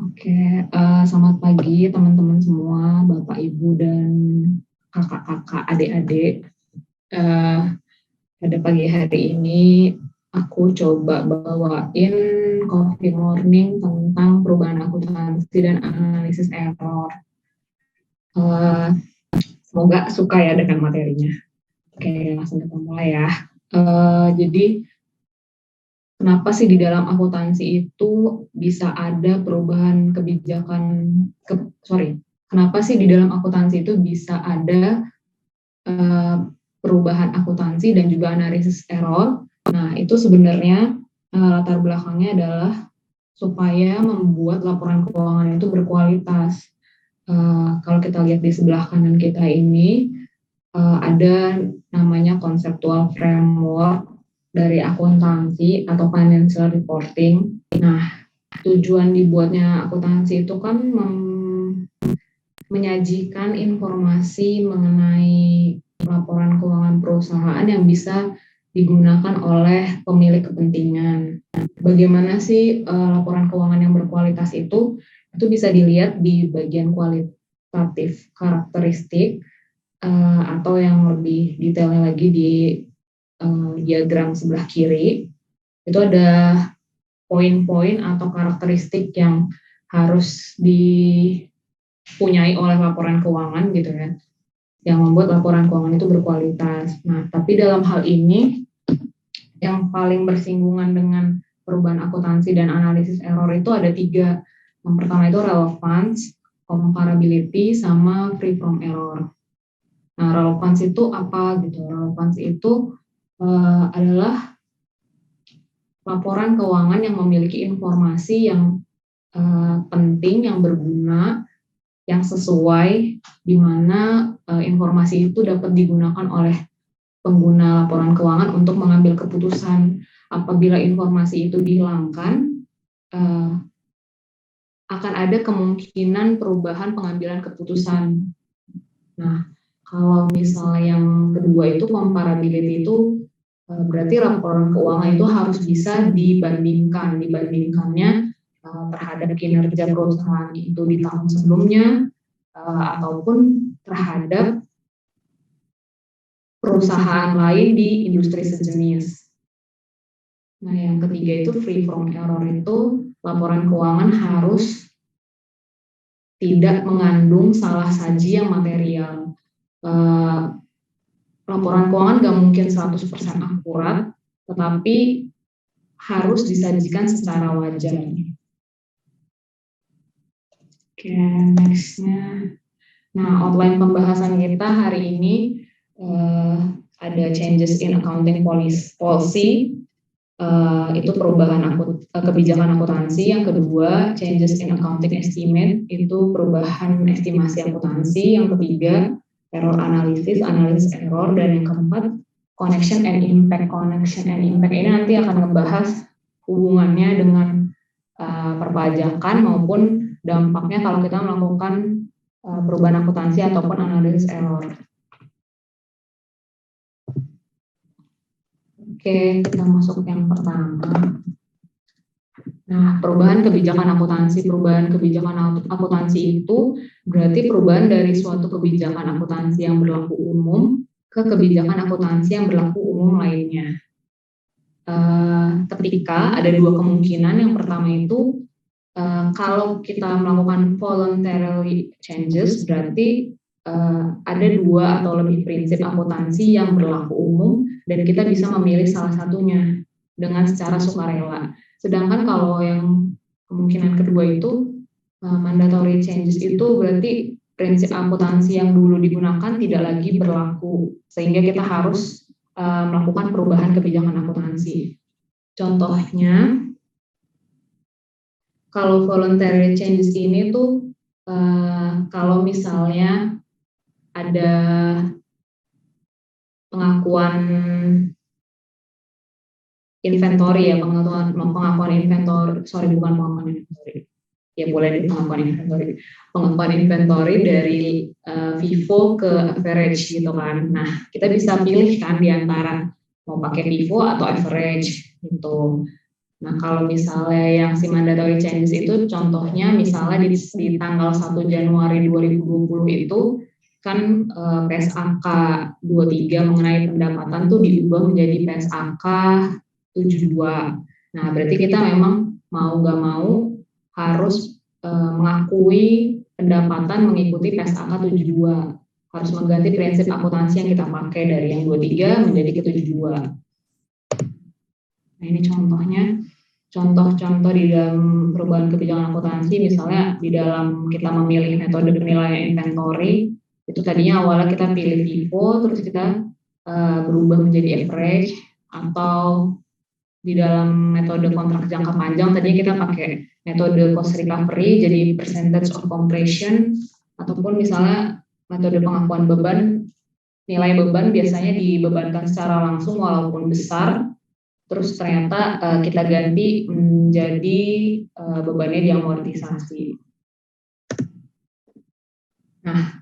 Oke, selamat pagi teman-teman semua, Bapak, Ibu, dan kakak-kakak, adik-adik. Eh, Pada pagi hari ini, aku coba bawain coffee morning tentang perubahan akuntansi dan analisis error. Eh, Semoga suka ya dengan materinya. Oke, langsung kita mulai ya. Jadi, kenapa sih di dalam akuntansi itu bisa ada perubahan kebijakan, kenapa sih di dalam akuntansi itu bisa ada eh, perubahan akuntansi dan juga analisis error? Nah, itu sebenarnya latar belakangnya adalah supaya membuat laporan keuangan itu berkualitas. Kalau kita lihat di sebelah kanan kita ini, ada namanya conceptual framework dari akuntansi atau financial reporting. Nah, tujuan dibuatnya akuntansi itu kan menyajikan informasi mengenai laporan keuangan perusahaan yang bisa digunakan oleh pemilik kepentingan. Bagaimana sih laporan keuangan yang berkualitas itu? Itu bisa dilihat di bagian kualitatif karakteristik atau yang lebih detailnya lagi di diagram sebelah kiri. Itu ada poin-poin atau karakteristik yang harus dipunyai oleh laporan keuangan gitu ya, yang membuat laporan keuangan itu berkualitas. Nah, tapi dalam hal ini yang paling bersinggungan dengan perubahan akuntansi dan analisis error itu ada tiga. Yang pertama itu relevance, comparability, sama free from error. Nah, relevance itu apa gitu? Relevance itu adalah laporan keuangan yang memiliki informasi yang penting, yang berguna, yang sesuai, di mana informasi itu dapat digunakan oleh pengguna laporan keuangan untuk mengambil keputusan. Apabila informasi itu dihilangkan, akan ada kemungkinan perubahan pengambilan keputusan. Nah, kalau misalnya yang kedua itu comparability, itu berarti laporan keuangan itu harus bisa dibandingkan. Dibandingkannya terhadap kinerja perusahaan itu di tahun sebelumnya, ataupun terhadap perusahaan lain di industri sejenis. Nah, yang ketiga itu free from error, itu laporan keuangan harus tidak mengandung salah saji yang material. Laporan keuangan nggak mungkin 100% akurat, tetapi harus disajikan secara wajar. Oke, nextnya. Nah, outline pembahasan kita hari ini ada changes in accounting policy, itu perubahan kebijakan akuntansi. Yang kedua, changes in accounting estimate, itu perubahan estimasi akuntansi. Yang ketiga, error analysis, analisis error. Dan yang keempat, connection and impact. Connection and impact ini nanti akan membahas hubungannya dengan perpajakan maupun dampaknya kalau kita melakukan perubahan akuntansi ataupun analisis error. Oke, kita masuk yang pertama. Nah, perubahan kebijakan akuntansi. Perubahan kebijakan akuntansi itu berarti perubahan dari suatu kebijakan akuntansi yang berlaku umum ke kebijakan akuntansi yang berlaku umum lainnya. Ketika ada dua kemungkinan. Yang pertama itu kalau kita melakukan voluntary changes, berarti ada dua atau lebih prinsip akuntansi yang berlaku umum dan kita bisa memilih salah satunya dengan secara sukarela. Sedangkan kalau yang kemungkinan kedua itu mandatory changes, itu berarti prinsip akuntansi yang dulu digunakan tidak lagi berlaku sehingga kita harus melakukan perubahan kebijakan akuntansi. Contohnya, kalau voluntary changes ini tuh kalau misalnya ada pengakuan inventory ya, pengakuan inventory, ya boleh pengakuan inventory dari FIFO ke average gitu kan. Nah, kita bisa pilih kan di antara mau pakai FIFO atau average gitu. Nah, kalau misalnya yang si mandatory changes itu contohnya misalnya di tanggal 1 Januari 2020 itu kan PSAK 23 mengenai pendapatan tuh diubah menjadi PSAK 72. Nah, berarti kita memang mau nggak mau harus mengakui pendapatan mengikuti PSAK 72. Harus mengganti prinsip akuntansi yang kita pakai dari yang 23 menjadi ke 72. Nah, ini contoh-contoh di dalam perubahan kebijakan akuntansi, misalnya di dalam kita memilih metode penilaian inventory, itu tadinya awalnya kita pilih FIFO, terus kita berubah menjadi average, atau di dalam metode kontrak jangka panjang, tadinya kita pakai metode cost recovery, jadi percentage of completion, ataupun misalnya metode pengakuan beban, nilai beban biasanya dibebankan secara langsung walaupun besar, terus ternyata kita ganti menjadi bebannya diamortisasi. Nah,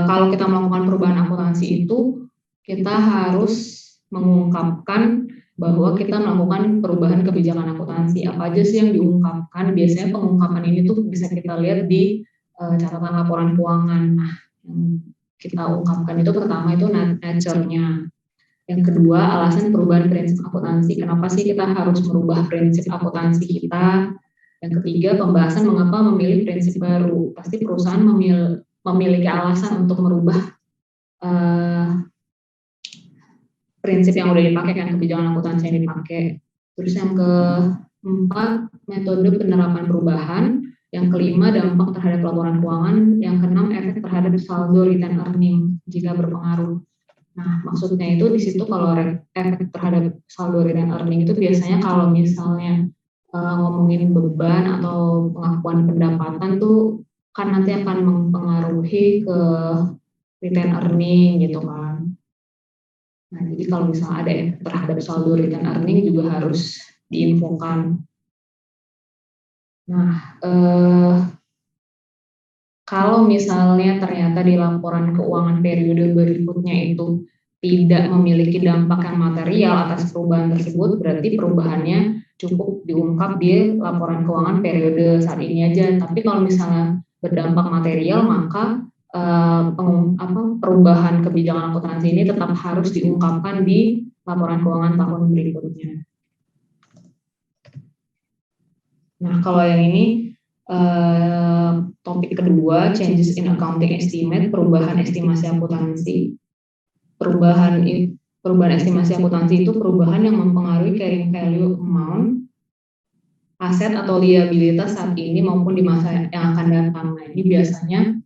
kalau kita melakukan perubahan akuntansi itu, kita harus mengungkapkan bahwa kita melakukan perubahan kebijakan akuntansi. Apa aja sih yang diungkapkan? Biasanya pengungkapan ini tuh bisa kita lihat di catatan laporan keuangan. Nah, yang kita ungkapkan itu pertama itu nature-nya. Yang kedua, alasan perubahan prinsip akuntansi. Kenapa sih kita harus merubah prinsip akuntansi kita? Yang ketiga, pembahasan mengapa memilih prinsip baru. Pasti perusahaan memiliki alasan untuk merubah prinsip yang udah dipakai, kan kebijakan akuntansi yang dipakai. Terus yang keempat, metode penerapan perubahan. Yang kelima, dampak terhadap laporan keuangan. Yang keenam, efek terhadap saldo return earning jika berpengaruh. Nah, maksudnya itu di situ kalau efek terhadap saldo return earning itu biasanya kalau misalnya ngomongin beban atau pengakuan pendapatan tuh kan nanti akan mempengaruhi ke return earning gitu kan. Nah, jadi kalau misalnya ada efek terhadap saldo return earning juga harus diinfokan. Nah, kalau misalnya ternyata di laporan keuangan periode berikutnya itu tidak memiliki dampak yang material atas perubahan tersebut, berarti perubahannya cukup diungkap di laporan keuangan periode saat ini aja. Tapi kalau misalnya berdampak material, maka perubahan kebijakan akuntansi ini tetap harus diungkapkan di laporan keuangan tahun berikutnya. Nah, kalau yang ini topik kedua, changes in accounting estimate, perubahan estimasi akuntansi. Perubahan estimasi akuntansi itu perubahan yang mempengaruhi carrying value amount, aset atau liabilitas saat ini maupun di masa yang akan datang. Nah, ini biasanya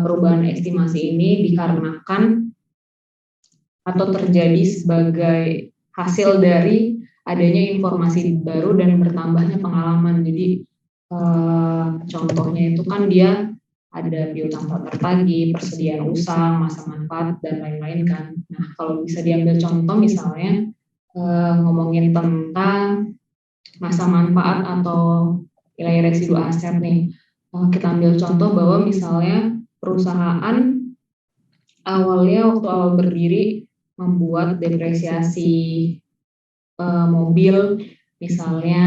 perubahan estimasi ini dikarenakan atau terjadi sebagai hasil dari adanya informasi baru dan bertambahnya pengalaman. Jadi contohnya itu kan dia ada piutang tak tertagih, persediaan usang, masa manfaat, dan lain-lain kan. Nah, kalau bisa diambil contoh misalnya ngomongin tentang masa manfaat atau nilai residu aset nih. Kita ambil contoh bahwa misalnya perusahaan awalnya waktu awal berdiri membuat depresiasi mobil misalnya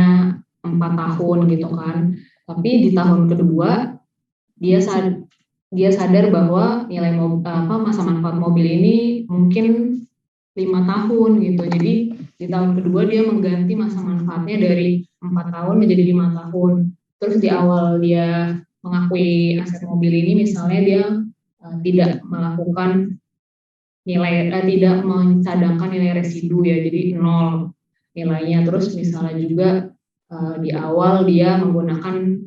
4 tahun gitu kan. Tapi di tahun kedua dia sadar bahwa nilai masa manfaat mobil ini mungkin 5 tahun gitu. Jadi di tahun kedua dia mengganti masa manfaatnya dari 4 tahun menjadi 5 tahun. Terus di awal dia mengakui aset mobil ini misalnya dia tidak melakukan tidak mencadangkan nilai residu ya, jadi 0 nilainya. Terus misalnya juga di awal dia menggunakan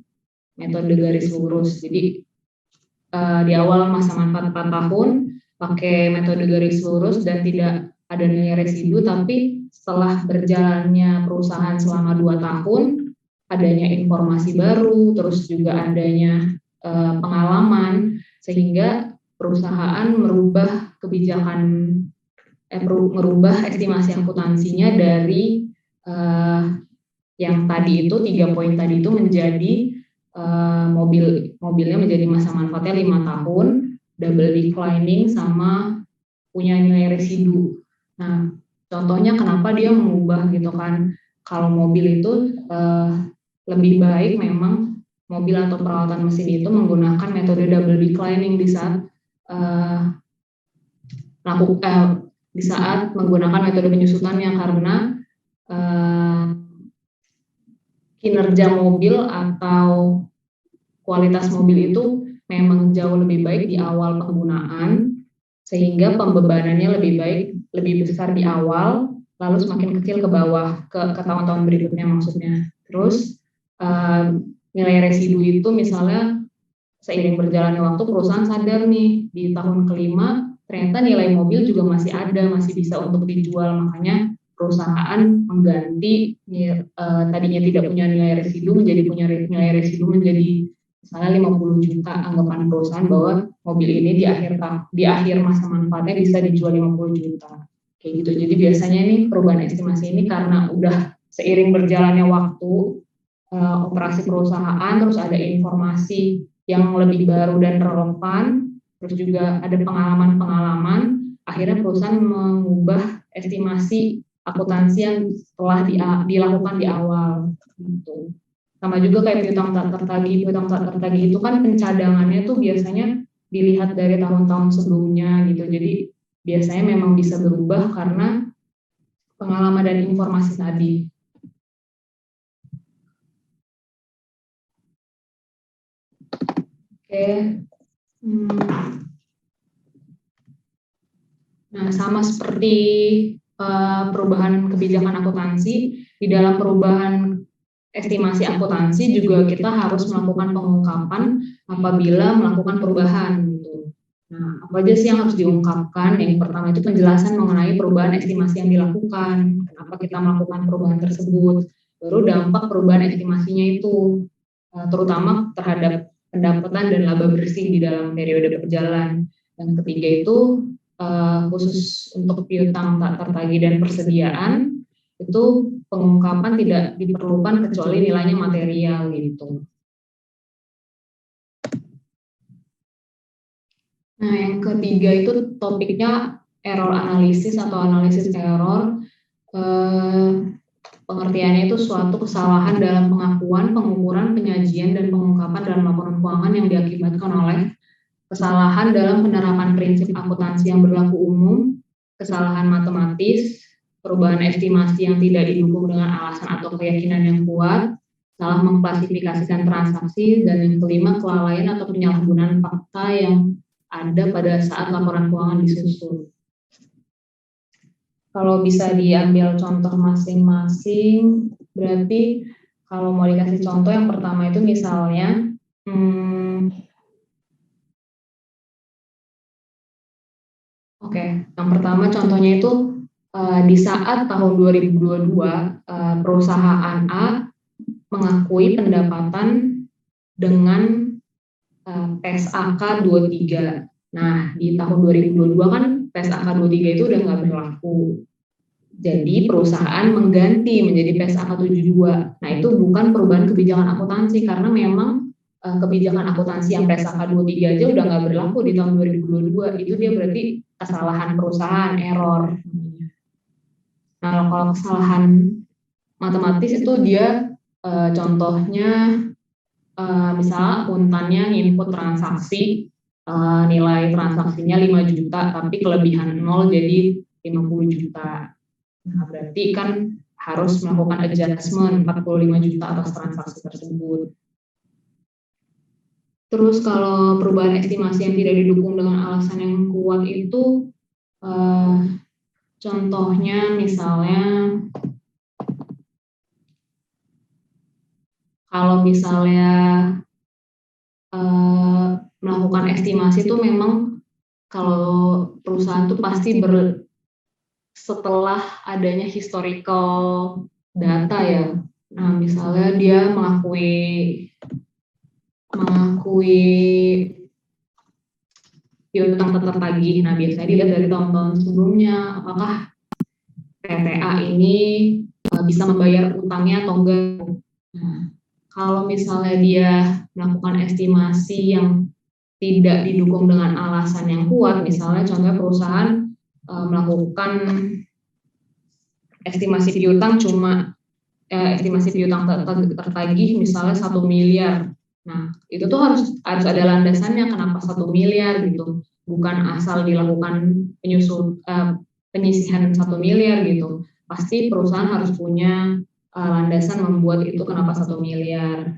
metode garis lurus. Jadi di awal masa manfaat 4 tahun pakai metode garis lurus dan tidak ada nilai residu, tapi setelah berjalannya perusahaan selama 2 tahun, adanya informasi baru, terus juga adanya pengalaman, sehingga perusahaan merubah kebijakan, merubah estimasi akuntansinya dari yang tadi itu 3 poin tadi itu menjadi mobilnya menjadi masa manfaatnya 5 tahun, double declining, sama punya nilai residu. Nah, contohnya kenapa dia mengubah gitu kan, kalau mobil itu lebih baik memang mobil atau peralatan mesin itu menggunakan metode double declining di saat di saat menggunakan metode penyusutannya, karena kinerja mobil atau kualitas mobil itu memang jauh lebih baik di awal penggunaan, sehingga pembebanannya lebih besar di awal, lalu semakin kecil ke bawah ke tahun-tahun berikutnya maksudnya. Terus nilai residu itu misalnya seiring berjalannya waktu perusahaan sadar nih di tahun kelima ternyata nilai mobil juga masih ada, masih bisa untuk dijual, makanya perusahaan mengganti tadinya tidak punya nilai residu menjadi punya nilai residu menjadi misalnya 50 juta, anggapan perusahaan bahwa mobil ini di akhir masa manfaatnya bisa dijual 50 juta. Kayak gitu. Jadi biasanya nih perubahan estimasi ini karena udah seiring berjalannya waktu operasi perusahaan, terus ada informasi yang lebih baru dan relevan, terus juga ada pengalaman-pengalaman, akhirnya perusahaan mengubah estimasi akuntansi yang telah dilakukan di awal. Gitu. Sama juga kayak piutang tak tertagih itu kan pencadangannya tuh biasanya dilihat dari tahun-tahun sebelumnya gitu. Jadi biasanya memang bisa berubah karena pengalaman dan informasi tadi. Oke. Nah, sama seperti perubahan kebijakan akuntansi, di dalam perubahan estimasi akuntansi juga kita harus melakukan pengungkapan apabila melakukan perubahan gitu. Nah, apa aja sih yang harus diungkapkan? Yang pertama itu penjelasan mengenai perubahan estimasi yang dilakukan, kenapa kita melakukan perubahan tersebut, baru dampak perubahan estimasinya itu, terutama terhadap pendapatan dan laba bersih di dalam periode berjalan. Yang ketiga itu khusus untuk piutang tak tertagih dan persediaan, itu pengungkapan tidak diperlukan kecuali nilainya material gitu. Nah, yang ketiga itu topiknya error analisis atau analisis error. Pengertiannya itu suatu kesalahan dalam pengakuan, pengukuran, penyajian, dan pengungkapan dalam laporan keuangan yang diakibatkan oleh kesalahan dalam penerapan prinsip akuntansi yang berlaku umum, kesalahan matematis, perubahan estimasi yang tidak didukung dengan alasan atau keyakinan yang kuat, salah mengklasifikasikan transaksi, dan yang kelima kelalaian atau penyalahgunaan fakta yang ada pada saat laporan keuangan disusun. Kalau bisa diambil contoh masing-masing, berarti kalau mau dikasih contoh yang pertama itu misalnya yang pertama contohnya itu di saat tahun 2022 perusahaan A mengakui pendapatan dengan PSAK 23. Nah, di tahun 2022 kan PSAK 23 itu udah nggak berlaku. Jadi perusahaan mengganti menjadi PSAK 72. Nah, itu bukan perubahan kebijakan akuntansi karena memang kebijakan akuntansi yang PSAK 23 aja udah nggak berlaku di tahun 2022. Itu dia berarti kesalahan perusahaan, error. Nah, kalau kesalahan matematis itu dia contohnya misalnya akuntannya input transaksi nilai transaksinya 5 juta tapi kelebihan 0 jadi 50 juta. Nah, berarti kan harus melakukan adjustment 45 juta atas transaksi tersebut. Terus kalau perubahan estimasi yang tidak didukung dengan alasan yang kuat itu contohnya misalnya kalau misalnya melakukan estimasi itu memang kalau perusahaan itu pasti setelah adanya historical data ya. Nah, misalnya dia mengakui piutang tak tertagih. Nah, biasanya dilihat dari tahun-tahun sebelumnya apakah PTA ini bisa membayar utangnya atau enggak. Nah, kalau misalnya dia melakukan estimasi yang tidak didukung dengan alasan yang kuat, misalnya contohnya perusahaan melakukan estimasi piutang cuma estimasi piutang tertagih misalnya 1 miliar. Nah, itu tuh harus ada landasannya kenapa 1 miliar gitu, bukan asal dilakukan penyisihan 1 miliar gitu. Pasti perusahaan harus punya landasan membuat itu kenapa 1 miliar.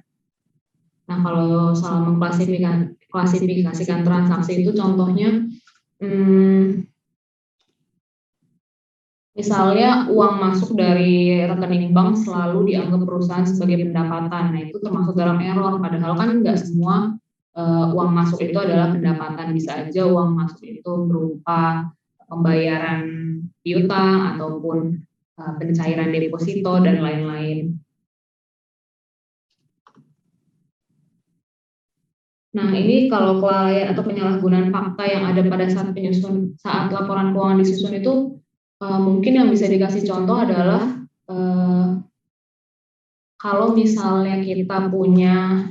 Nah, kalau soal mengklasifikasikan transaksi itu contohnya, misalnya uang masuk dari rekening bank selalu dianggap perusahaan sebagai pendapatan. Nah, itu termasuk dalam error, padahal kan nggak semua uang masuk itu adalah pendapatan. Bisa aja uang masuk itu berupa pembayaran piutang ataupun pencairan deposito dan lain-lain. Nah, ini kalau kelalaian atau penyalahgunaan fakta yang ada pada saat laporan keuangan disusun itu mungkin yang bisa dikasih contoh adalah kalau misalnya kita punya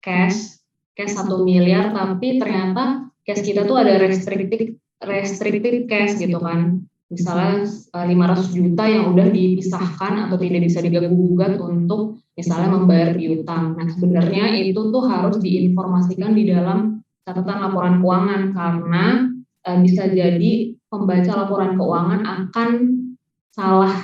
cash 1 miliar, tapi ternyata cash kita tuh ada restricted cash gitu kan. Misalnya 500 juta yang udah dipisahkan atau tidak bisa diganggu-gugat untuk misalnya membayar piutang. Nah, sebenarnya itu tuh harus diinformasikan di dalam catatan laporan keuangan, karena bisa jadi pembaca laporan keuangan akan salah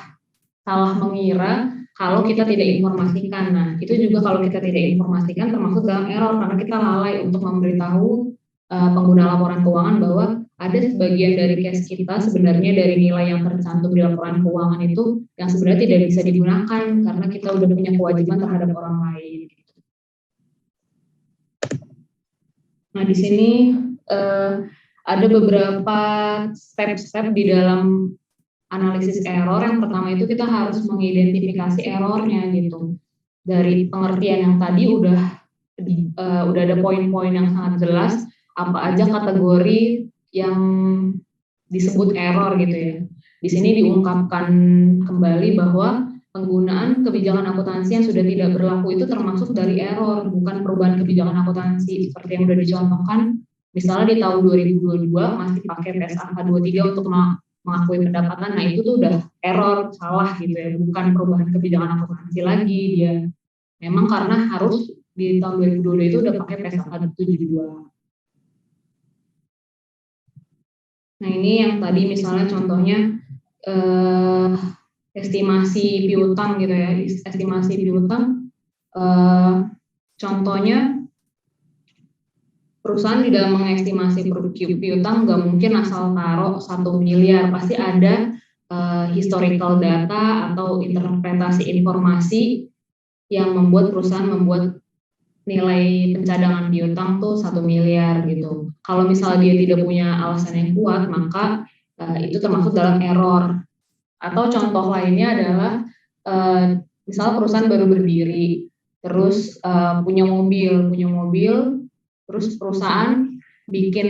mengira kalau kita tidak informasikan. Nah, itu juga kalau kita tidak informasikan termasuk dalam error, karena kita lalai untuk memberitahu pengguna laporan keuangan bahwa ada sebagian dari cash kita sebenarnya dari nilai yang tercantum di laporan keuangan itu yang sebenarnya tidak bisa digunakan karena kita udah punya kewajiban terhadap orang lain. Nah, di sini ada beberapa step-step di dalam analisis error. Yang pertama itu kita harus mengidentifikasi errornya gitu. Dari pengertian yang tadi udah ada poin-poin yang sangat jelas apa aja kategori yang disebut error gitu ya. Di sini diungkapkan kembali bahwa penggunaan kebijakan akuntansi yang sudah tidak berlaku itu termasuk dari error, bukan perubahan kebijakan akuntansi seperti yang sudah dicontohkan. Misalnya di tahun 2022 masih pakai tes angka 23 untuk mengakui pendapatan, nah itu tuh udah error, salah gitu ya, bukan perubahan kebijakan akuntansi lagi dia. Memang karena harus di tahun 2022 itu udah pakai tes angka 72. Nah, ini yang tadi misalnya contohnya estimasi piutang gitu ya, estimasi piutang. Contohnya perusahaan di dalam mengestimasi piutang nggak mungkin asal taruh 1 miliar, pasti ada historical data atau interpretasi informasi yang membuat perusahaan membuat nilai pencadangan piutang tuh 1 miliar gitu. Kalau misalnya dia tidak punya alasan yang kuat, maka itu termasuk dalam error. Atau contoh lainnya adalah misalnya perusahaan baru berdiri, terus punya mobil, terus perusahaan bikin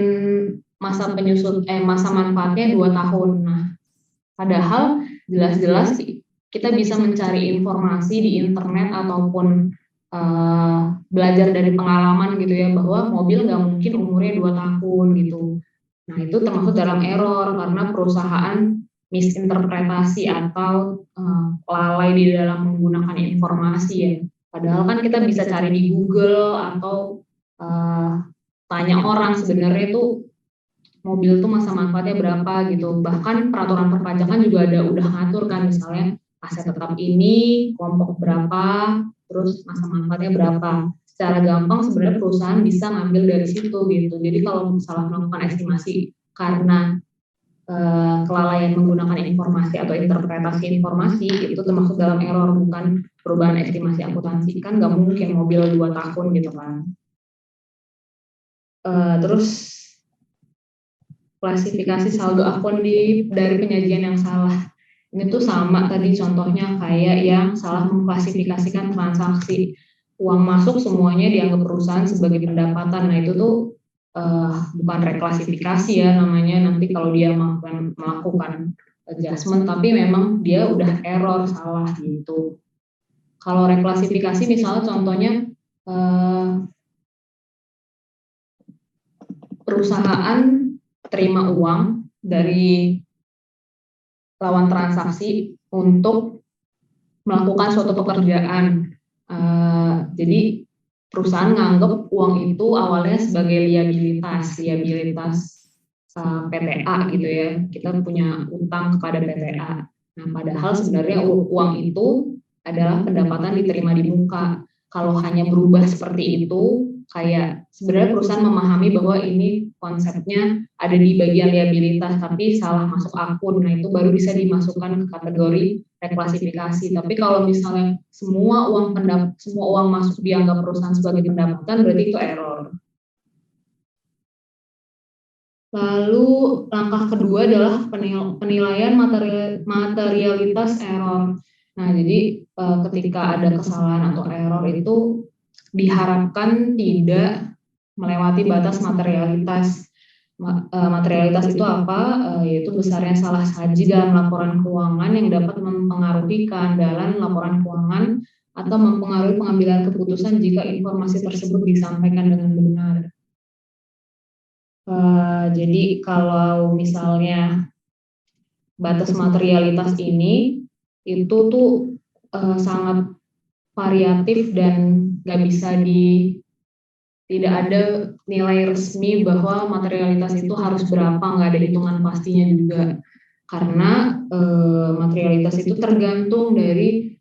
masa manfaatnya 2 tahun. Nah, padahal jelas-jelas kita bisa mencari informasi di internet ataupun belajar dari pengalaman gitu ya, bahwa mobil nggak mungkin umurnya 2 tahun gitu. Nah, itu termasuk dalam error karena perusahaan misinterpretasi atau lalai di dalam menggunakan informasi ya. Padahal kan kita bisa cari di Google atau tanya orang sebenarnya itu mobil tuh masa manfaatnya berapa gitu. Bahkan peraturan perpajakan juga udah ngatur kan, misalnya aset tetap ini kelompok berapa, terus masa manfaatnya berapa. Secara gampang sebenarnya perusahaan bisa ngambil dari situ gitu. Jadi kalau misalnya melakukan estimasi karena kelalaian menggunakan informasi atau interpretasi informasi, itu termasuk dalam error, bukan perubahan estimasi akuntansi. Kan nggak mungkin mobil 2 tahun gitu kan. Terus klasifikasi saldo akun dari penyajian yang salah. Ini tuh sama tadi contohnya kayak yang salah mengklasifikasikan transaksi. Uang masuk semuanya dianggap perusahaan sebagai pendapatan. Nah, itu tuh bukan reklasifikasi ya namanya, nanti kalau dia melakukan adjustment, tapi memang dia udah error, salah gitu. Kalau reklasifikasi misalnya contohnya perusahaan terima uang dari lawan transaksi untuk melakukan suatu pekerjaan. Jadi perusahaan nganggap uang itu awalnya sebagai liabilitas PTA gitu ya. Kita punya utang kepada PTA. Nah, padahal sebenarnya uang itu adalah pendapatan diterima di muka. Kalau hanya berubah seperti itu, kayak sebenarnya perusahaan memahami bahwa ini konsepnya ada di bagian liabilitas, tapi salah masuk akun. Nah, itu baru bisa dimasukkan ke kategori reklasifikasi. Tapi kalau misalnya semua uang masuk dianggap perusahaan sebagai pendapatan, berarti itu error. Lalu langkah kedua adalah penilaian materialitas error. Nah, jadi ketika ada kesalahan atau error itu diharapkan tidak melewati batas materialitas. Materialitas itu apa? Yaitu besarnya salah saji dalam laporan keuangan yang dapat mempengaruhi keandalan laporan keuangan atau mempengaruhi pengambilan keputusan jika informasi tersebut disampaikan dengan benar. Jadi kalau misalnya batas materialitas ini itu tuh sangat variatif dan nggak bisa tidak ada nilai resmi bahwa materialitas itu harus berapa, nggak ada hitungan pastinya juga, karena materialitas itu tergantung dari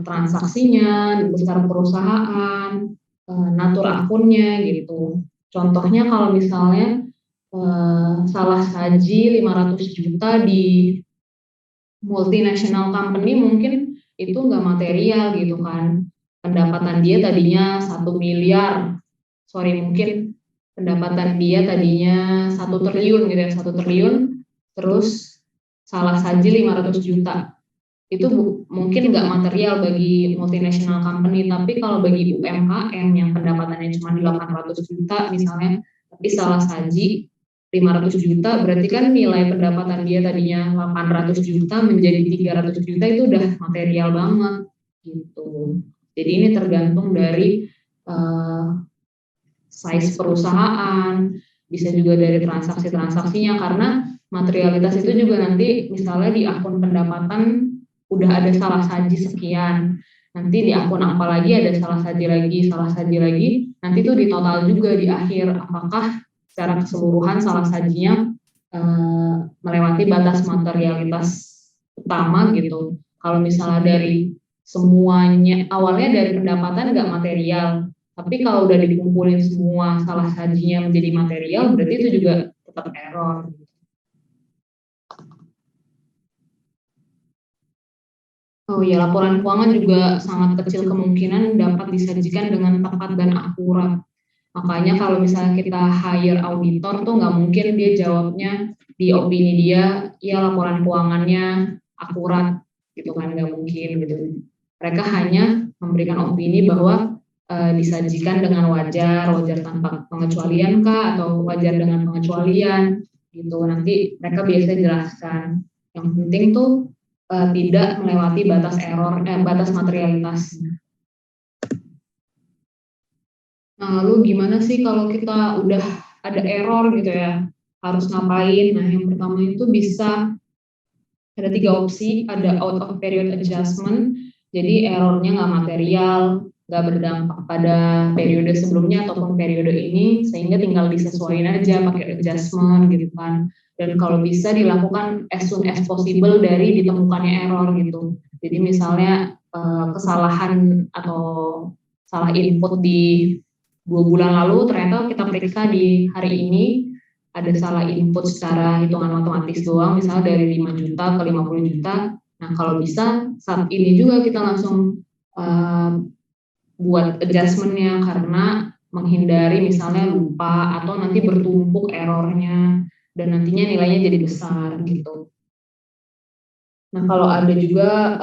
transaksinya, besar perusahaan, natur akunnya gitu. Contohnya kalau misalnya salah saji 500 juta di multinational company, mungkin itu nggak material gitu kan. Pendapatan dia tadinya 1 miliar, mungkin pendapatan dia tadinya 1 triliun gitu ya, 1 triliun, terus salah saji 500 juta. Itu mungkin nggak material bagi multinational company, tapi kalau bagi UMKM yang pendapatannya cuma 800 juta misalnya, tapi salah saji 500 juta, berarti kan nilai pendapatan dia tadinya 800 juta menjadi 300 juta, itu udah material banget gitu. Jadi ini tergantung dari size perusahaan, bisa juga dari transaksi-transaksinya, karena materialitas itu juga nanti misalnya di akun pendapatan udah ada salah saji sekian, nanti di akun apa lagi ada salah saji lagi, nanti itu di total juga di akhir, apakah secara keseluruhan salah sajinya melewati batas materialitas utama gitu. Kalau misalnya dari semuanya awalnya dari pendapatan nggak material, tapi kalau udah dikumpulin semua salah sajinya menjadi material, berarti itu juga tetap error. Oh ya, laporan keuangan juga sangat kecil kemungkinan dapat disajikan dengan tepat dan akurat. Makanya kalau misalnya kita hire auditor tuh nggak mungkin dia jawabnya di opini dia, ya laporan keuangannya akurat gitu kan, nggak mungkin gitu. Mereka hanya memberikan opini bahwa disajikan dengan wajar tanpa pengecualian kah, atau wajar dengan pengecualian gitu. Nanti mereka biasa jelaskan. Yang penting tuh tidak melewati batas batas materialitas. Nah, lalu gimana sih kalau kita udah ada error gitu ya, harus ngapain? Nah, yang pertama itu bisa ada 3 opsi, ada out of period adjustment, jadi errornya nggak material, nggak berdampak pada periode sebelumnya ataupun periode ini, sehingga tinggal disesuaikan aja pakai adjustment gitu kan. Dan kalau bisa dilakukan as soon as possible dari ditemukannya error gitu. Jadi misalnya kesalahan atau salah input di 2 bulan lalu, ternyata kita periksa di hari ini ada salah input secara hitungan otomatis doang, misalnya dari 5 juta ke 50 juta. Nah, kalau bisa saat ini juga kita langsung buat adjustmentnya, karena menghindari misalnya lupa atau nanti bertumpuk errornya dan nantinya nilainya jadi besar gitu. Nah, kalau ada juga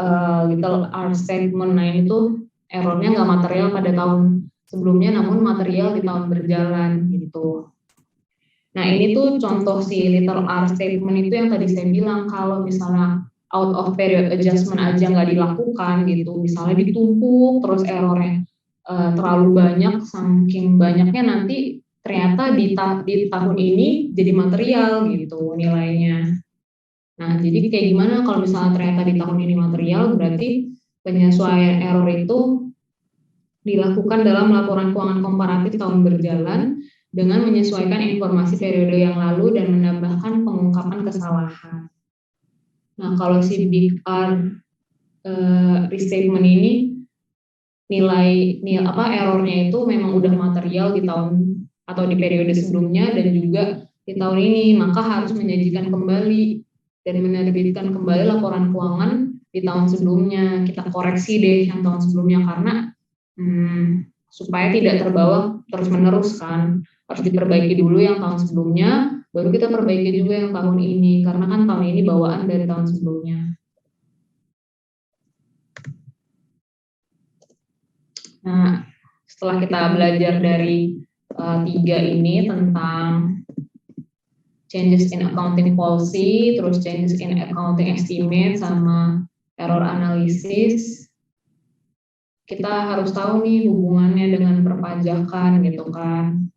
little R statement, nah ini tuh errornya nggak material pada tahun sebelumnya, namun material di tahun berjalan gitu. Nah, ini tuh contoh si little R statement itu yang tadi saya bilang, kalau misalnya out of period adjustment aja nggak dilakukan gitu, misalnya ditumpuk terus errornya terlalu banyak, saking banyaknya nanti ternyata di tahun ini jadi material gitu nilainya. Nah, jadi kayak gimana kalau misalnya ternyata di tahun ini material, berarti Penyesuaian error itu dilakukan dalam laporan keuangan komparatif tahun berjalan dengan menyesuaikan informasi periode yang lalu dan menambahkan pengungkapan kesalahan. Nah, kalau si Big R restatement ini nilai errornya itu memang udah material di tahun atau di periode sebelumnya dan juga di tahun ini, maka harus menyajikan kembali dan menerbitkan kembali laporan keuangan di tahun sebelumnya. Kita koreksi deh yang tahun sebelumnya karena supaya tidak terbawa terus-menerus kan. Harus diperbaiki dulu yang tahun sebelumnya, baru kita perbaiki juga yang tahun ini, karena kan tahun ini bawaan dari tahun sebelumnya. Nah, setelah kita belajar dari 3 ini tentang changes in accounting policy, terus changes in accounting estimate, sama error analysis, kita harus tahu nih hubungannya dengan perpajakan gitu kan.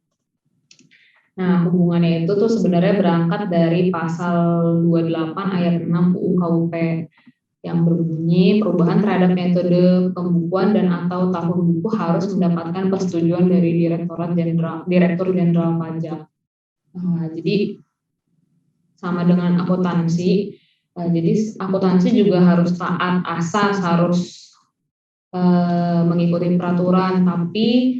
Nah, hubungannya itu tuh sebenarnya berangkat dari pasal 28 ayat 6 UU KUP yang berbunyi perubahan terhadap metode pembukuan dan atau tahun buku harus mendapatkan persetujuan dari Direktur Jenderal Pajak. Nah, jadi sama dengan akuntansi, jadi akuntansi juga harus taat asas, harus mengikuti peraturan, tapi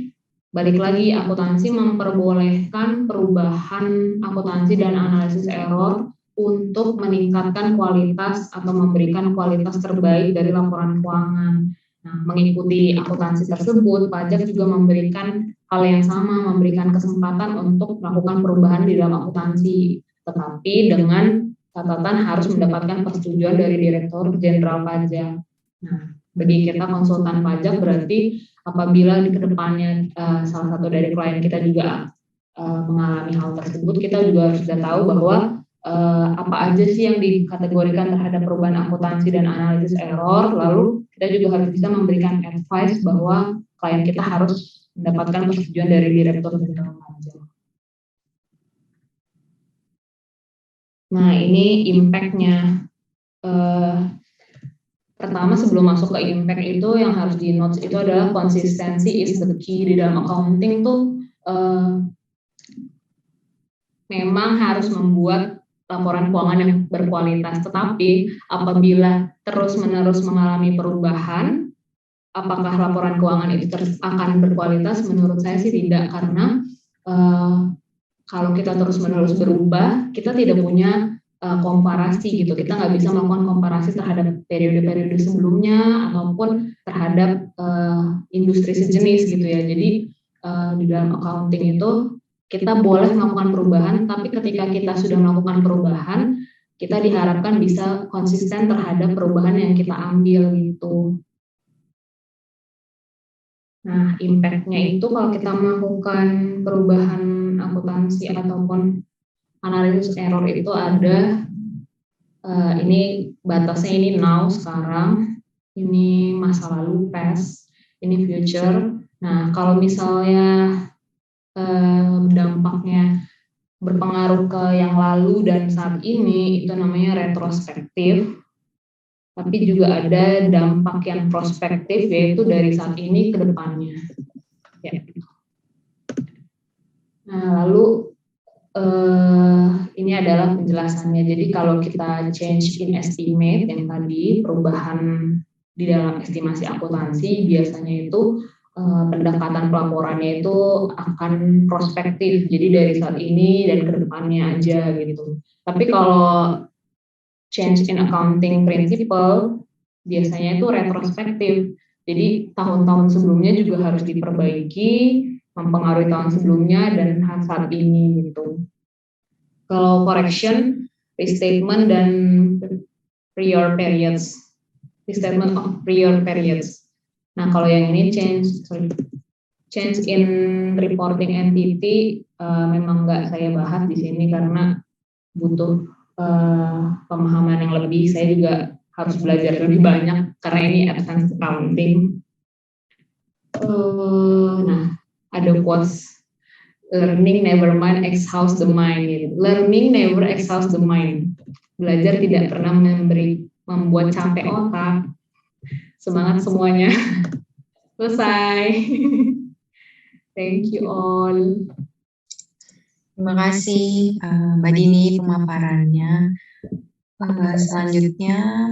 balik lagi akuntansi memperbolehkan perubahan akuntansi dan analisis error untuk meningkatkan kualitas atau memberikan kualitas terbaik dari laporan keuangan. Nah, mengikuti akuntansi tersebut, pajak juga memberikan hal yang sama, memberikan kesempatan untuk melakukan perubahan di dalam akuntansi, tetapi dengan catatan harus mendapatkan persetujuan dari Direktur Jenderal Pajak. Nah, bagi kita konsultan pajak berarti apabila di kedepannya salah satu dari klien kita juga mengalami hal tersebut, kita juga harus sudah tahu bahwa apa aja sih yang dikategorikan terhadap perubahan akuntansi dan analisis error, lalu kita juga harus bisa memberikan advice bahwa klien kita harus mendapatkan persetujuan dari Direktur Jenderal Pajak. Nah, ini impact-nya. Pertama, sebelum masuk ke impact itu yang harus di notes itu adalah konsistensi is the key. Di dalam accounting tuh memang harus membuat laporan keuangan yang berkualitas, tetapi apabila terus-menerus mengalami perubahan, apakah laporan keuangan itu akan berkualitas? Menurut saya sih tidak, karena kalau kita terus-menerus berubah, kita tidak punya komparasi gitu. Kita nggak bisa melakukan komparasi terhadap periode-periode sebelumnya ataupun terhadap industri sejenis gitu ya. Jadi di dalam accounting itu kita boleh melakukan perubahan, tapi ketika kita sudah melakukan perubahan, kita diharapkan bisa konsisten terhadap perubahan yang kita ambil gitu. Nah, impact-nya itu kalau kita melakukan perubahan akuntansi ataupun analisis error itu ada, ini batasnya ini now sekarang, ini masa lalu past, ini future. Nah, kalau misalnya dampaknya berpengaruh ke yang lalu dan saat ini, itu namanya retrospektif. Tapi juga ada dampak yang prospektif, yaitu dari saat ini ke depannya. Ya. Nah, lalu ini adalah penjelasannya. Jadi kalau kita change in estimate yang tadi, perubahan di dalam estimasi akuntansi, biasanya itu pendekatan pelaporannya itu akan prospektif, jadi dari saat ini dan ke depannya aja gitu. Tapi kalau change in accounting principle biasanya itu retrospektif, jadi tahun-tahun sebelumnya juga harus diperbaiki, mempengaruhi tahun sebelumnya dan saat ini gitu. Kalau correction, restatement dan prior periods, restatement of prior periods. Nah, kalau yang ini change in reporting entity memang nggak saya bahas di sini karena butuh pemahaman yang lebih. Saya juga harus belajar lebih banyak karena ini advanced accounting. Nah, ada quotes, learning never mind exhausts the mind. Gitu. Learning never exhausts the mind. Belajar tidak pernah membuat capek otak. Semangat semuanya. Selesai. Thank you all. Terima kasih Mbak Dini pemaparannya. Selanjutnya